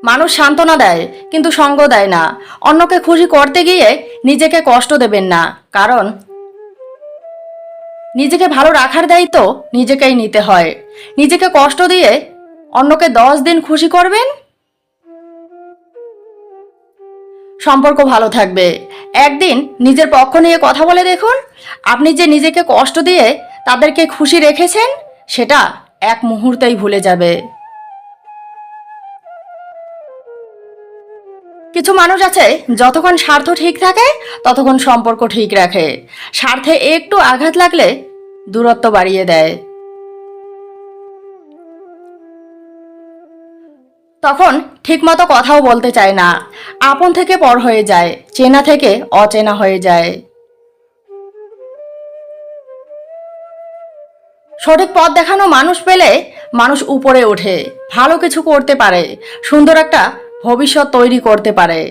মানুষ সান্ত্বনা দেয় কিন্তু সঙ্গ দেয় না। অন্যকে খুশি করতে গিয়ে নিজেকে কষ্ট দেবেন না, কারণ নিজেকে ভালো রাখার দায়িত্ব নিজেকেই নিতে হয়। নিজেকে কষ্ট দিয়ে অন্যকে 10 দিন খুশি করবেন, সম্পর্ক ভালো থাকবে। একদিন নিজের পক্ষ নিয়ে কথা বলে দেখুন, আপনি যে নিজেকে কষ্ট দিয়ে তাদেরকে খুশি রেখেছেন সেটা এক মুহূর্তেই ভুলে যাবে। কিছু মানুষ আছে যতক্ষণ স্বার্থ ঠিক থাকে ততক্ষণ সম্পর্ক ঠিক রাখে, স্বার্থে একটু আঘাত লাগলে দূরত্ব বাড়িয়ে দেয়। তখন ঠিকমতো কথাও বলতে চায় না, আপন থেকে পর হয়ে যায়, চেনা থেকে অচেনা হয়ে যায়। সঠিক পথ দেখানো মানুষ পেলে মানুষ উপরে ওঠে, ভালো কিছু করতে পারে, সুন্দর একটা ভবিষ্যৎ তৈরি করতে পারে।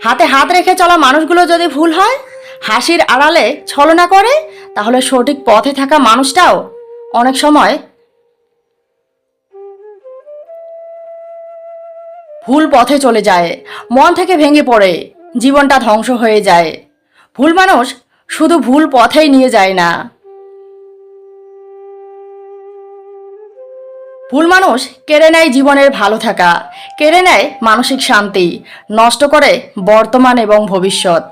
হাতে হাত রেখে চলা মানুষগুলো যদি ভুল হয়, হাসির আড়ালে ছলনা করে, তাহলে সঠিক পথে থাকা মানুষটাও অনেক সময় ভুল পথে চলে যায়, মন থেকে ভেঙে পড়ে, জীবনটা ধ্বংস হয়ে যায়। ভুল মানুষ শুধু ভুল পথেই নিয়ে যায় না, ভুল মানুষ কেড়ে নেয় জীবনের ভালো থাকা, কেড়ে নেয় মানসিক শান্তি, নষ্ট করে বর্তমান এবং ভবিষ্যৎ।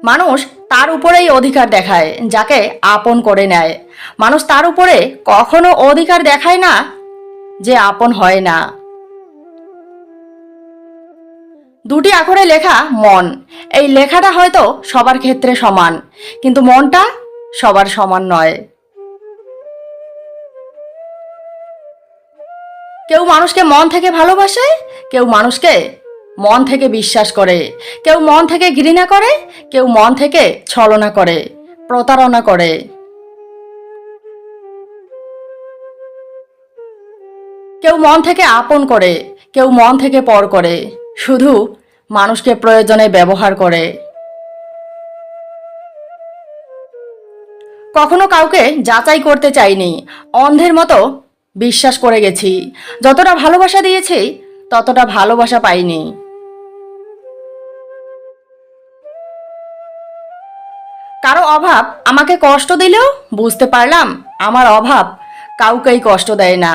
মানুষ তার উপরেই অধিকার দেখায় যাকে আপন করে নেয়। মানুষ তার উপরে কখনো অধিকার দেখায় না যে আপন হয় না। দুটি আখরে লেখা মন, এই লেখাটা হয়তো সবার ক্ষেত্রে সমান, কিন্তু মনটা সবার সমান নয়। কেউ মানুষকে মন থেকে ভালোবাসে, কেউ মানুষকে মন থেকে বিশ্বাস করে, কেউ মন থেকে ঘৃণা করে, কেউ মন থেকে ছলনা করে, প্রতারণা করে। কেউ মন থেকে আপন করে, কেউ মন থেকে পর করে, শুধু মানুষকে প্রয়োজনে ব্যবহার করে। কখনো কাউকে যাচাই করতে চাইনি, অন্ধের মতো বিশ্বাস করে গেছি। যতটা ভালোবাসা দিয়েছি ততটা ভালোবাসা পাইনি। কারো অভাব আমাকে কষ্ট দিলেও বুঝতে পারলাম আমার অভাব কাউকেই কষ্ট দেয় না।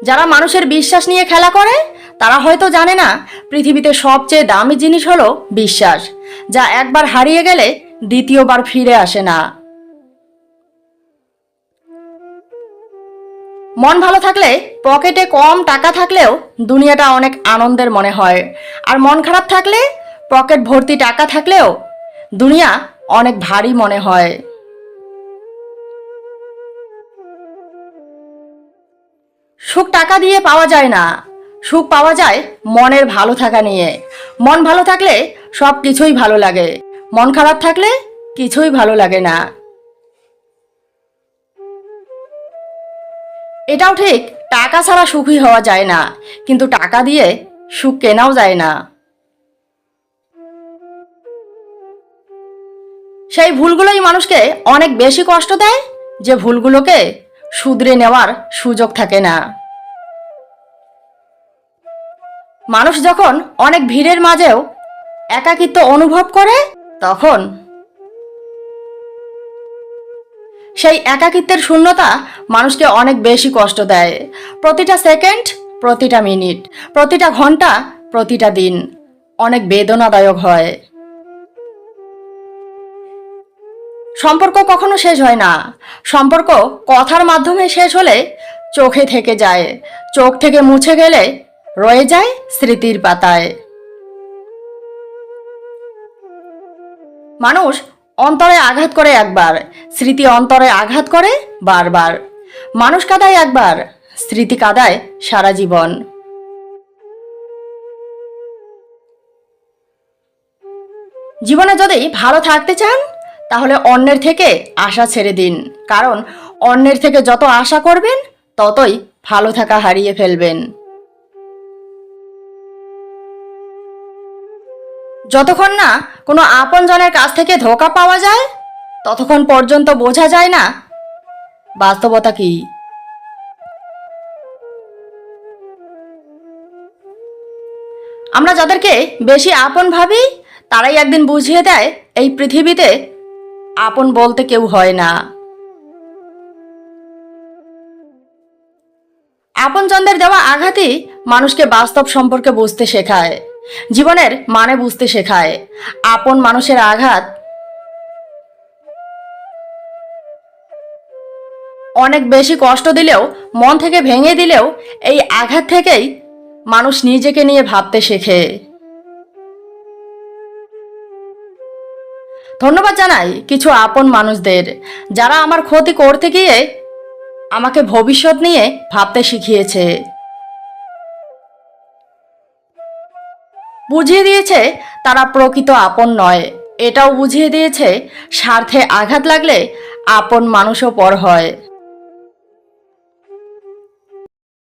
যারা মানুষের বিশ্বাস নিয়ে খেলা করে তারা হয়তো জানে না পৃথিবীতে সবচেয়ে দামি জিনিস হলো বিশ্বাস, যা একবার হারিয়ে গেলে দ্বিতীয়বার ফিরে আসে না। মন ভালো থাকলে পকেটে কম টাকা থাকলেও দুনিয়াটা অনেক আনন্দের মনে হয়, আর মন খারাপ থাকলে পকেট ভর্তি টাকা থাকলেও দুনিয়া অনেক ভারী মনে হয়। সুখ টাকা দিয়ে পাওয়া যায় না, সুখ পাওয়া যায় মনের ভালো থাকা নিয়ে। মন ভালো থাকলে সব কিছুই ভালো লাগে, মন খারাপ থাকলে কিছুই ভালো লাগে না। এটাও ঠিক, টাকা ছাড়া সুখী হওয়া যায় না, কিন্তু টাকা দিয়ে সুখ কেনাও যায় না। সেই ভুলগুলোই মানুষকে অনেক বেশি কষ্ট দেয়, যে ভুলগুলোকে শুধরে নেওয়ার সুযোগ থাকে না। মানুষ যখন অনেক ভিড়ের মাঝেও একাকিত্ব অনুভব করে, তখন সেই একাকিত্বের শূন্যতা মানুষকে অনেক বেশি কষ্ট দেয়। প্রতিটা সেকেন্ড, প্রতিটা মিনিট, প্রতিটা ঘন্টা, প্রতিটা দিন অনেক বেদনাদায়ক হয়। সম্পর্ক কখনো শেষ হয় না, সম্পর্ক কথার মাধ্যমে শেষ হলে চোখে থেকে যায়, চোখ থেকে মুছে গেলে রয়ে যায় স্মৃতির পাতায়। মানুষ অন্তরে আঘাত করে একবার, স্মৃতি অন্তরে আঘাত করে বারবার। মানুষ কাঁদায় একবার, স্মৃতি কাঁদায় সারা জীবন। জীবনে যদি ভালো থাকতে চান তাহলে অন্যের থেকে আশা ছেড়ে দিন, কারণ অন্যের থেকে যত আশা করবেন ততই ভালো থাকা হারিয়ে ফেলবেন। যতক্ষণ না কোনো আপনজনের কাছ থেকে ধোঁকা পাওয়া যায় ততক্ষণ পর্যন্ত বোঝা যায় না বাস্তবতা কি। আমরা যাদেরকে বেশি আপন ভাবি তারাই একদিন বুঝিয়ে দেয় এই পৃথিবীতে আপন বলতে কেউ হয় না। আপনজনদের দেওয়া আঘাতই মানুষকে বাস্তব সম্পর্কে বুঝতে শেখায়, জীবনের মানে বুঝতে শেখায়। আপন মানুষের আঘাত অনেক বেশি কষ্ট দিলেও, মন থেকে ভেঙে দিলেও, এই আঘাত থেকেই মানুষ নিজেকে নিয়ে ভাবতে শেখে। ধন্যবাদ জানাই কিছু আপন মানুষদের, যারা আমার ক্ষতি করতে গিয়ে আমাকে ভবিষ্যৎ নিয়ে ভাবতে শিখিয়েছে, বুঝিয়ে দিয়েছে তারা প্রকৃত আপন নয়। এটাও বুঝিয়ে দিয়েছে স্বার্থে আঘাত লাগলে আপন মানুষও পর হয়।